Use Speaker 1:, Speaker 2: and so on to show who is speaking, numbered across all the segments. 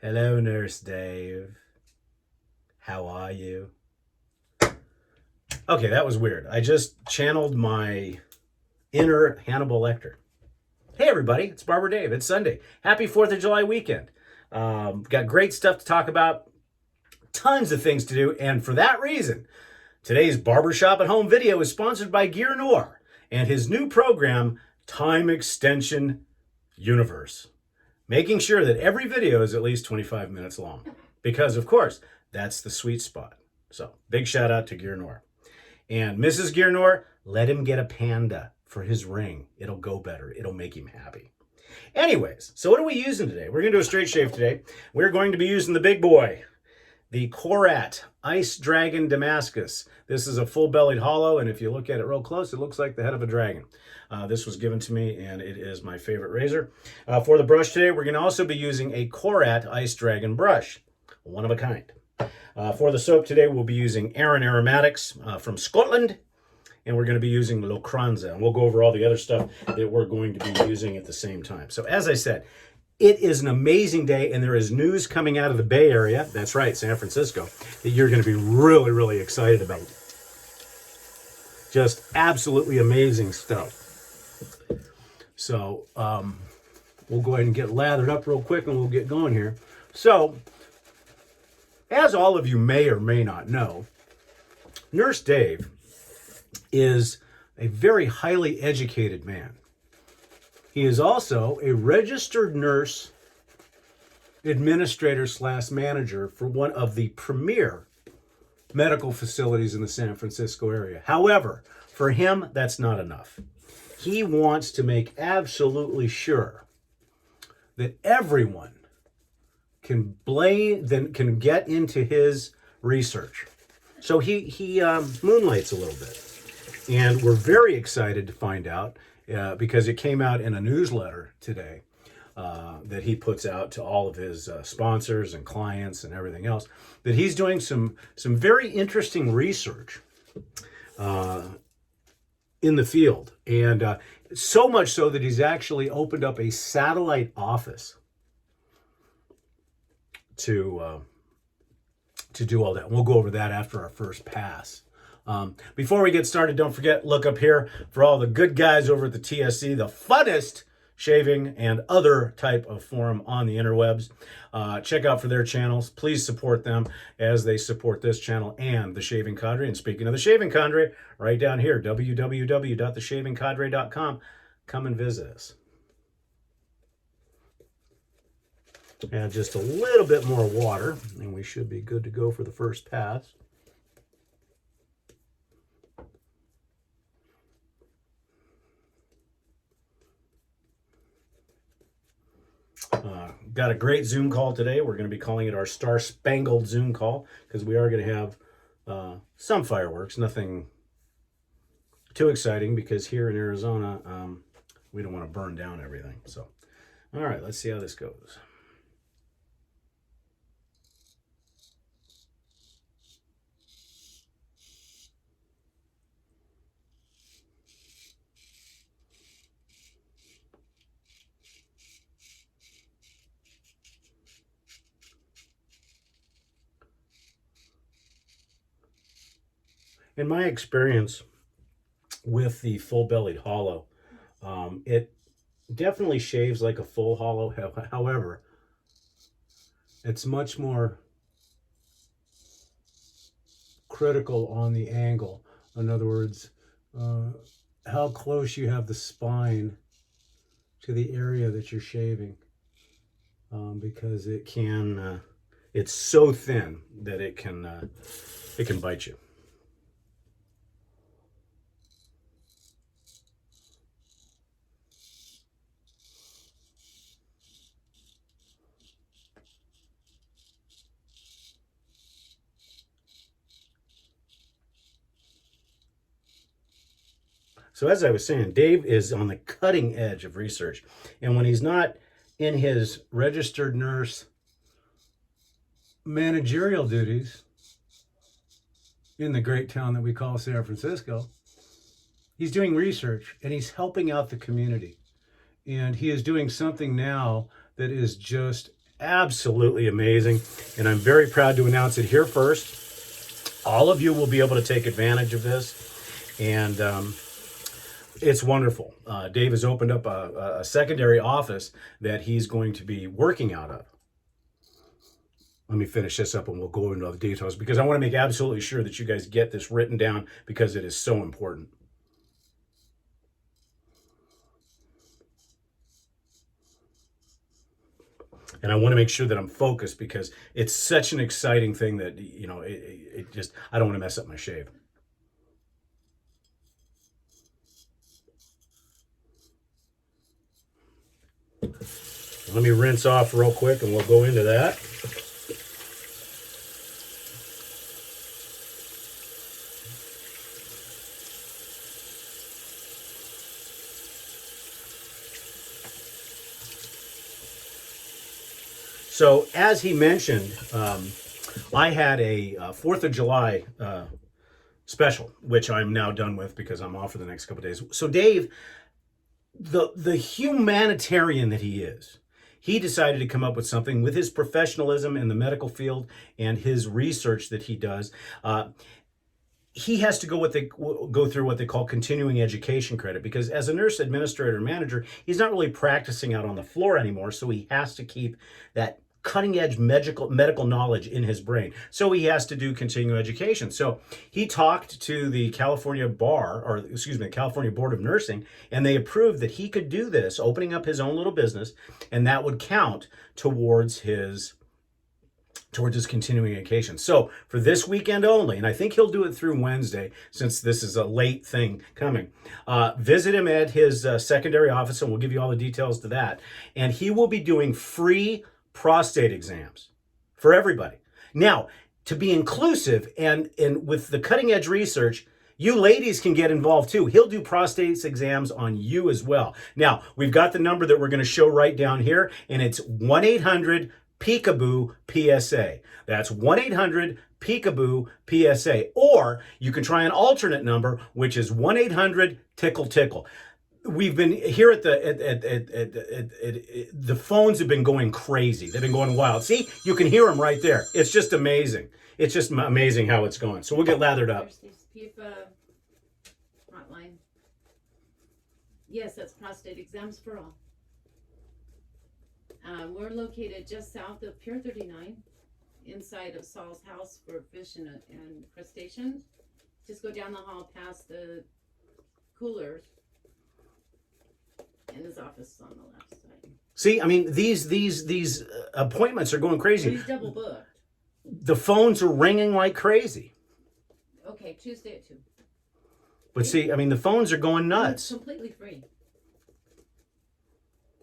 Speaker 1: Hello, Nurse Dave. How are you? Okay, that was weird. I just channeled my inner Hannibal Lecter. Hey, everybody, it's Barber Dave. It's Sunday. Happy 4th of July weekend. Got great stuff to talk about, tons of things to do, and for that reason, today's Barbershop at Home video is sponsored by Gear Noir and his new program, Time Extension Universe, making sure that every video is at least 25 minutes long, because, of course, that's the sweet spot. So, big shout out to Gear Noir. And Mrs. Gear Noir, let him get a panda for his ring. It'll go better. It'll make him happy. Anyways, so what are we using today? We're going to do a straight shave today. We're going to be using the big boy, the Korat Ice Dragon Damascus. This is a full-bellied hollow, and if you look at it real close, it looks like the head of a dragon. This was given to me, and it is my favorite razor. For the brush today, we're going to also be using a Korat Ice Dragon brush, one of a kind. For the soap today, we'll be using Aran Aromatics from Scotland, and we're going to be using Locranza, and we'll go over all the other stuff that we're going to be using at the same time. So as I said, it is an amazing day, and there is news coming out of the Bay Area, that's right, San Francisco, that you're going to be really, really excited about. Just absolutely amazing stuff. So we'll go ahead and get lathered up real quick, and we'll get going here. So, as all of you may or may not know, Nurse Dave is a very highly educated man. He is also a registered nurse administrator / manager for one of the premier medical facilities in the San Francisco area. However, for him, that's not enough. He wants to make absolutely sure that everyone can get into his research. So he moonlights a little bit. And we're very excited to find out, because it came out in a newsletter today that he puts out to all of his sponsors and clients and everything else, that he's doing some very interesting research in the field. And so much so that he's actually opened up a satellite office to do all that. We'll go over that after our first pass. Before we get started, don't forget, look up here for all the good guys over at the TSC, the funnest shaving and other type of forum on the interwebs. Check out for their channels. Please support them as they support this channel and the Shaving Cadre. And speaking of the Shaving Cadre, right down here, www.theshavingcadre.com. Come and visit us. Add just a little bit more water, and we should be good to go for the first pass. Got a great Zoom call today. We're going to be calling it our Star Spangled Zoom call, because we are going to have some fireworks. Nothing too exciting, because here in Arizona, we don't want to burn down everything. So, all right, let's see how this goes. In my experience with the full-bellied hollow, it definitely shaves like a full hollow. However, it's much more critical on the angle. In other words, how close you have the spine to the area that you're shaving, because it can, it's so thin that it can bite you. So as I was saying, Dave is on the cutting edge of research. And when he's not in his registered nurse managerial duties in the great town that we call San Francisco, he's doing research and he's helping out the community. And he is doing something now that is just absolutely amazing. And I'm very proud to announce it here first. All of you will be able to take advantage of this. And it's wonderful. Dave has opened up a secondary office that he's going to be working out of. Let me finish this up and we'll go into the details because I want to make absolutely sure that you guys get this written down because it is so important. And I want to make sure that I'm focused because it's such an exciting thing that, you know, it just, I don't want to mess up my shave. Let me rinse off real quick and we'll go into that. So as he mentioned, I had a 4th of July special, which I'm now done with because I'm off for the next couple of days. So Dave, the humanitarian that he is, he decided to come up with something with his professionalism in the medical field and his research that he does. He has to go through what they call continuing education credit because as a nurse administrator manager, he's not really practicing out on the floor anymore. So he has to keep that cutting edge medical knowledge in his brain. So he has to do continuing education. So he talked to the California California Board of Nursing, and they approved that he could do this, opening up his own little business, and that would count towards his continuing education. So for this weekend only, and I think he'll do it through Wednesday since this is a late thing coming, visit him at his secondary office and we'll give you all the details to that. And he will be doing free prostate exams for everybody. Now, to be inclusive and with the cutting edge research, you ladies can get involved too. He'll do prostate exams on you as well. Now, we've got the number that we're going to show right down here, and it's 1-800-PEEKABOO PSA. That's 1-800-PEEKABOO PSA. Or you can try an alternate number, which is 1-800-TICKLE-TICKLE. We've been here at the phones have been going crazy. They've been going wild. See, you can hear them right there. It's just amazing. It's just amazing how it's going. So we'll get lathered up.
Speaker 2: There's PIFA hotline. Yes, that's prostate exams for all. We're located just south of Pier 39, inside of Saul's house for fish and crustaceans. Just go down the hall past the coolers. And his office is on the left side.
Speaker 1: See, I mean, these appointments are going crazy.
Speaker 2: He's double booked.
Speaker 1: The phones are ringing like crazy.
Speaker 2: Okay, Tuesday at 2.
Speaker 1: But see, I mean, the phones are going nuts.
Speaker 2: It's completely free.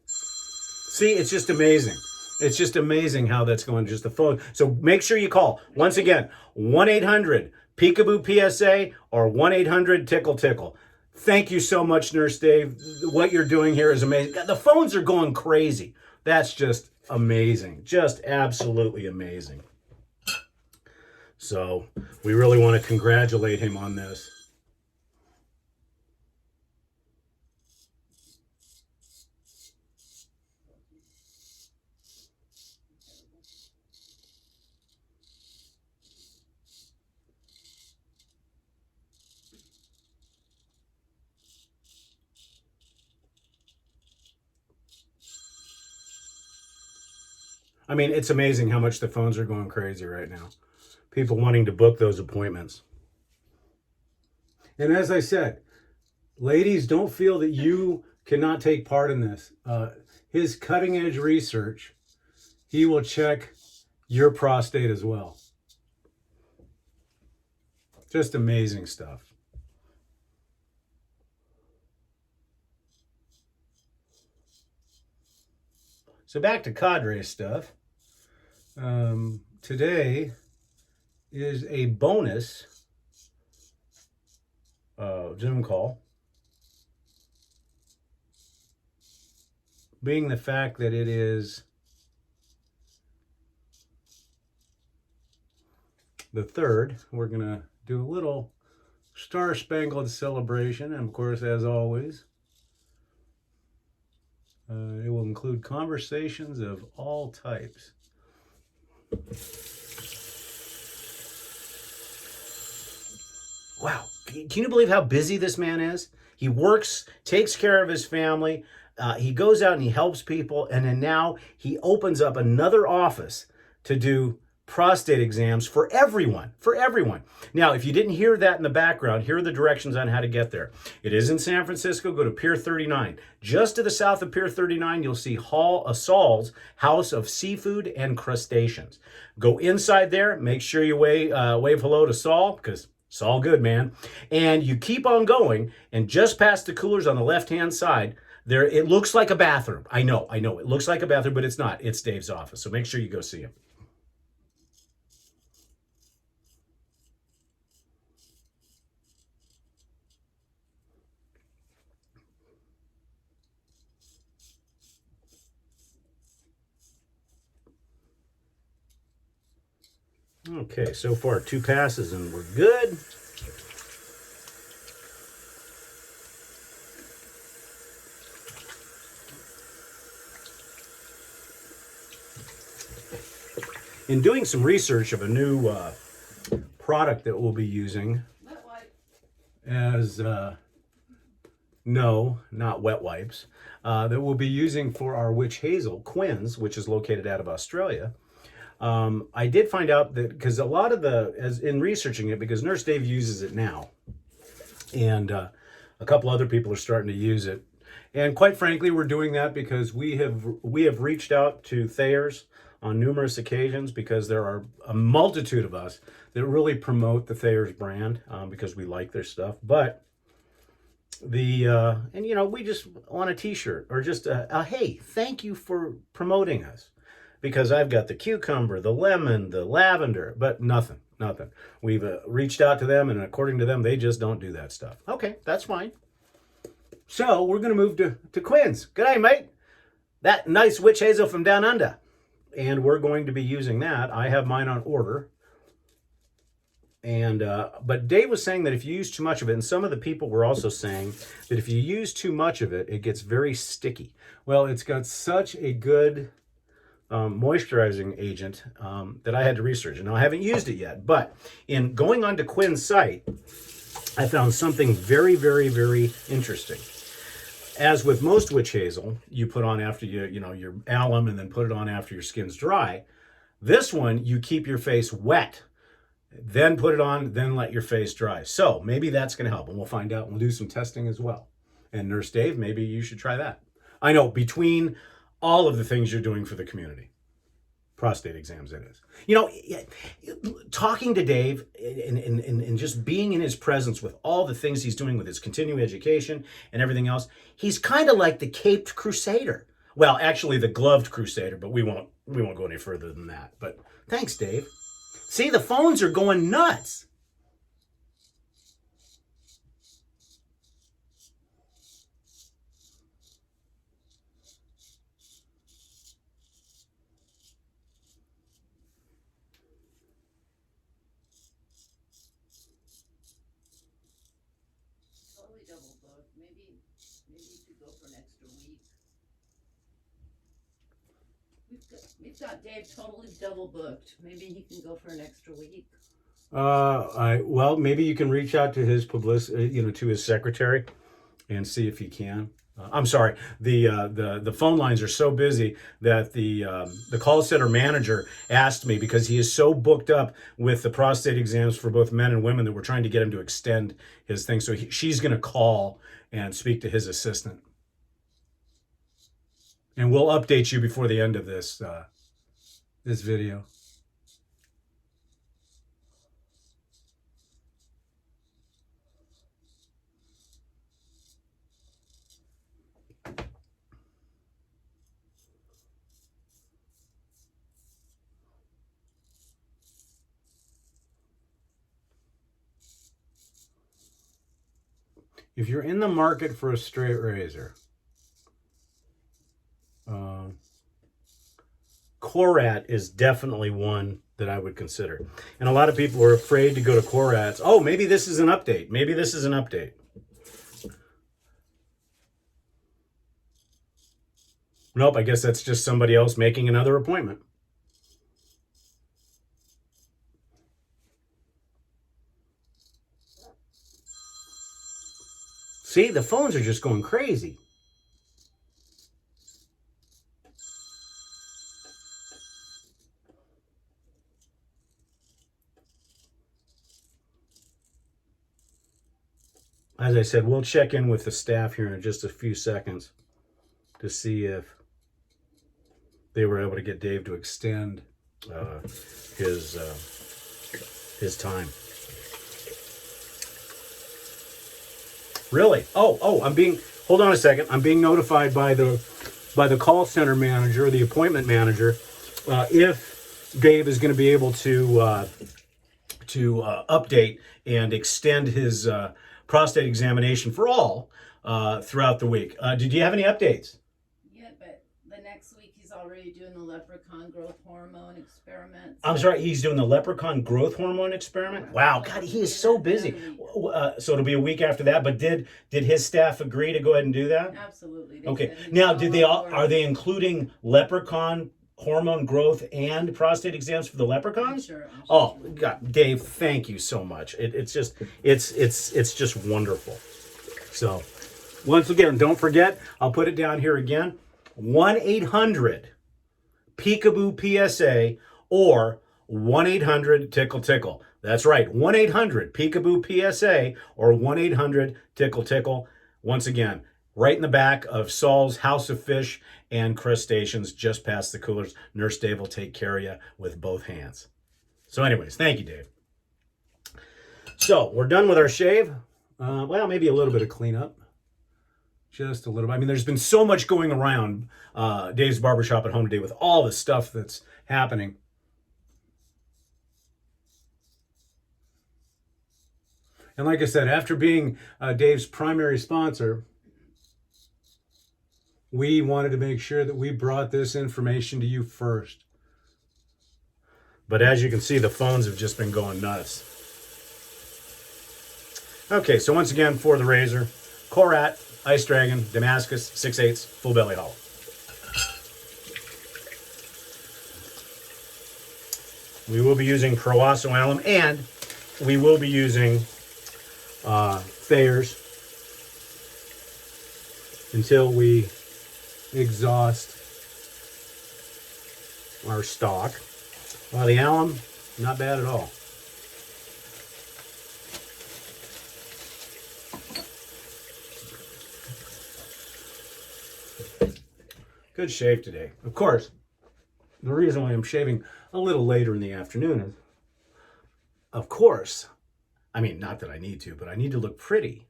Speaker 1: See, it's just amazing. It's just amazing how that's going, just the phone. So make sure you call. Once again, 1-800-PEEKABOO PSA or 1-800-TICKLE-TICKLE. Thank you so much, Nurse Dave. What you're doing here is amazing. The phones are going crazy. That's just amazing. Just absolutely amazing. So we really want to congratulate him on this. I mean, it's amazing how much the phones are going crazy right now. People wanting to book those appointments. And as I said, ladies, don't feel that you cannot take part in this. His cutting edge research, he will check your prostate as well. Just amazing stuff. So back to cadre stuff. Today is a bonus Zoom call, being the fact that it is the 3rd. We're going to do a little Star-Spangled celebration, and of course, as always, it will include conversations of all types. Wow. Can you believe how busy this man is? He works, takes care of his family. He goes out and he helps people. And then now he opens up another office to do prostate exams for everyone. For everyone. Now, if you didn't hear that in the background, here are the directions on how to get there. It is in San Francisco. Go to Pier 39. Just to the south of Pier 39, you'll see Saul's House of Seafood and Crustaceans. Go inside there. Make sure you wave hello to Saul, because it's all good, man. And you keep on going, and just past the coolers on the left-hand side, there it looks like a bathroom. I know. It looks like a bathroom, but it's not. It's Dave's office. So make sure you go see him. Okay, so far 2 passes and we're good. In doing some research of a new product that we'll be using as, no, not wet wipes, that we'll be using for our witch hazel, Quinn's, which is located out of Australia. I did find out that, because a lot of as in researching it, because Nurse Dave uses it now, and a couple other people are starting to use it. And quite frankly, we're doing that because we have reached out to Thayer's on numerous occasions, because there are a multitude of us that really promote the Thayer's brand because we like their stuff. But and you know, we just want a t-shirt or just a hey, thank you for promoting us, because I've got the cucumber, the lemon, the lavender, but nothing. We've reached out to them, and according to them, they just don't do that stuff. Okay, that's fine. So we're going to move to Quinn's. G'day, mate. That nice witch hazel from down under. And we're going to be using that. I have mine on order. And but Dave was saying that if you use too much of it, and some of the people were also saying that if you use too much of it, it gets very sticky. Well, it's got such a good moisturizing agent that I had to research. And now I haven't used it yet, but in going onto Quinn's site, I found something very, very, very interesting. As with most witch hazel, you put on after your alum, and then put it on after your skin's dry. This one, you keep your face wet, then put it on, then let your face dry. So maybe that's going to help, and we'll find out. We'll do some testing as well. And Nurse Dave, maybe you should try that. I know, between all of the things you're doing for the community. Prostate exams, it is. You know, talking to Dave and just being in his presence with all the things he's doing with his continuing education and everything else, he's kind of like the caped crusader. Well, actually the gloved crusader, but we won't go any further than that. But thanks, Dave. See, the phones are going nuts.
Speaker 2: Double booked. Maybe you could go for an extra week. We've got Dave totally double booked. Maybe he can go for an extra week.
Speaker 1: Well, maybe you can reach out to his to his secretary, and see if he can. I'm sorry, the phone lines are so busy that the call center manager asked me, because he is so booked up with the prostate exams for both men and women, that we're trying to get him to extend his thing. So she's going to call and speak to his assistant, and we'll update you before the end of this video. If you're in the market for a straight razor, Korat is definitely one that I would consider. And a lot of people are afraid to go to Korats. Oh, maybe this is an update. Maybe this is an update. Nope, I guess that's just somebody else making another appointment. See, the phones are just going crazy. As I said, we'll check in with the staff here in just a few seconds to see if they were able to get Dave to extend his time. Really? Hold on a second. I'm being notified by the call center manager, the appointment manager, if Dave is going to be able to update and extend his prostate examination for all throughout the week. Did you have any updates?
Speaker 2: Yeah, but the next week he's already doing the leprechaun growth hormone experiment.
Speaker 1: I'm sorry, he's doing the leprechaun growth hormone experiment? Wow, God, he is so busy. So it'll be a week after that, but did his staff agree to go ahead and do that?
Speaker 2: Absolutely.
Speaker 1: Okay. Now, are they including leprechaun hormone growth and prostate exams for the leprechauns?
Speaker 2: Sure.
Speaker 1: Oh, God, Dave, thank you so much. It's just wonderful. So, once again, don't forget, I'll put it down here again, 1-800-PEEKABOO-PSA or 1-800-TICKLE-TICKLE. That's right, 1-800-PEEKABOO-PSA or 1-800-TICKLE-TICKLE. Once again, right in the back of Saul's House of Fish and Crustaceans, just past the coolers. Nurse Dave will take care of you with both hands. So anyways, thank you, Dave. So we're done with our shave. Well, maybe a little bit of cleanup. Just a little bit. I mean, there's been so much going around Dave's Barbershop at Home today with all the stuff that's happening. And like I said, after being Dave's primary sponsor, we wanted to make sure that we brought this information to you first. But as you can see, the phones have just been going nuts. Okay, so once again, for the razor, Korat, Ice Dragon, Damascus, 6/8, full belly hollow. We will be using Proasso alum, and we will be using Thayer's until we exhaust our stock. Well, the alum, not bad at all. Good shave today. Of course, the reason why I'm shaving a little later in the afternoon is, of course, I mean, not that I need to, but I need to look pretty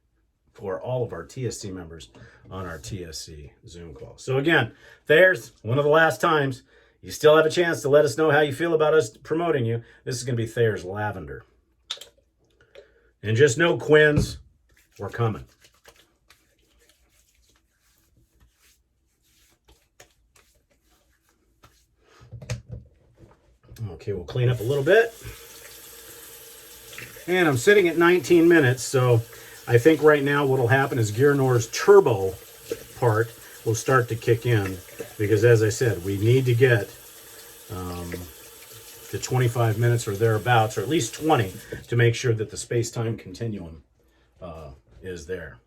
Speaker 1: for all of our TSC members on our TSC Zoom call. So again, there's one of the last times. You still have a chance to let us know how you feel about us promoting you. This is going to be Thayer's Lavender. And just know, Quins, we're coming. Okay, we'll clean up a little bit. And I'm sitting at 19 minutes, so I think right now what will happen is Gearnor's turbo part will start to kick in, because as I said, we need to get to 25 minutes or thereabouts, or at least 20, to make sure that the space-time continuum is there.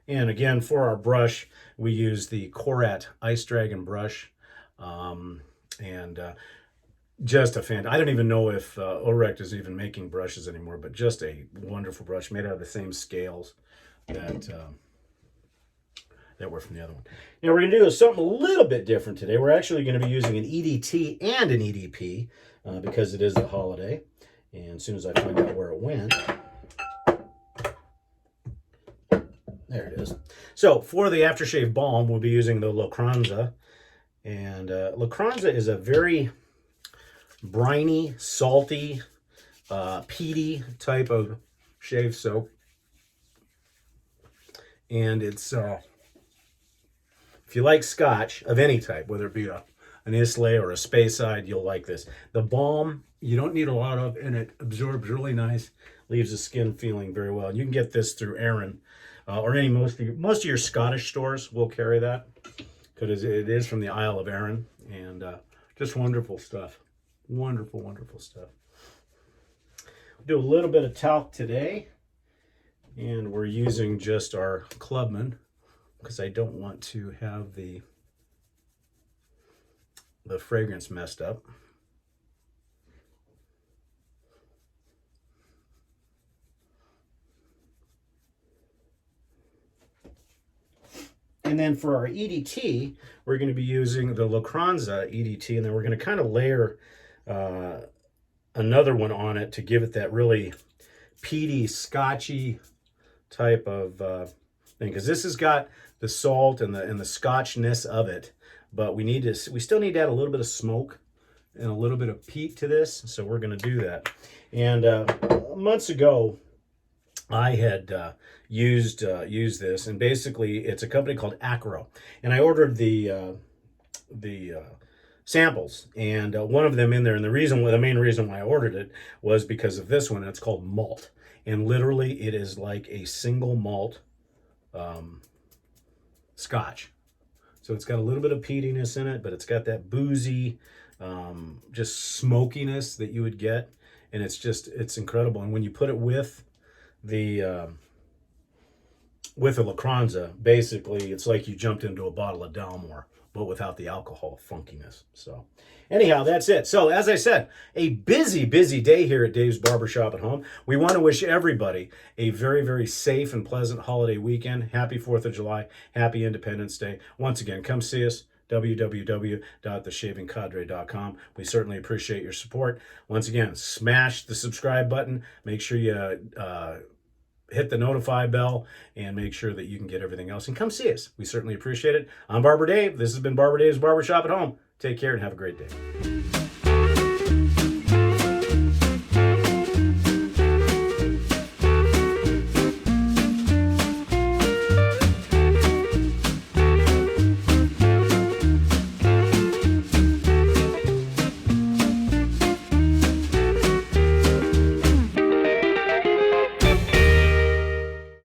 Speaker 1: And again, for our brush, we use the Korat Ice Dragon brush. Just a fan. I don't even know if Orect is even making brushes anymore, but just a wonderful brush made out of the same scales that were from the other one. Now we're going to do something a little bit different today. We're actually going to be using an EDT and an EDP because it is the holiday. And as soon as I find out where it went, there it is. So for the aftershave balm, we'll be using the Locranza. And Locranza is a very briny, salty, peaty type of shave soap. And it's, if you like scotch of any type, whether it be an Islay or a Speyside, you'll like this. The balm, you don't need a lot of, and it absorbs really nice, leaves the skin feeling very well. You can get this through Aaron or most of your Scottish stores will carry that, because it is from the Isle of Arran, and just wonderful stuff. Wonderful, wonderful stuff. Do a little bit of talc today, and we're using just our Clubman because I don't want to have the fragrance messed up. And then for our EDT, we're going to be using the Lacranza EDT, and then we're going to kind of layer another one on it to give it that really peaty, scotchy type of thing. Because this has got the salt and the scotchness of it, but we still need to add a little bit of smoke and a little bit of peat to this. So we're going to do that. And months ago, I had used this, and basically it's a company called Acro, and I ordered the samples, and one of them in there, and the main reason why I ordered it was because of this one. It's called Malt, and literally it is like a single malt Scotch. So it's got a little bit of peatiness in it, but it's got that boozy, just smokiness that you would get, and it's incredible. And when you put it with the Lacranza, basically it's like you jumped into a bottle of Dalmore, but without the alcohol funkiness. So anyhow, that's it. So as I said, a busy day here at Dave's Barbershop at Home. We want to wish everybody a very, very safe and pleasant holiday weekend. Happy 4th of July. Happy Independence Day. Once again, come see us. www.theshavingcadre.com. We certainly appreciate your support. Once again, smash the subscribe button. Make sure you hit the notify bell, and make sure that you can get everything else. And come see us. We certainly appreciate it. I'm Barber Dave. This has been Barber Dave's Barbershop at Home. Take care and have a great day.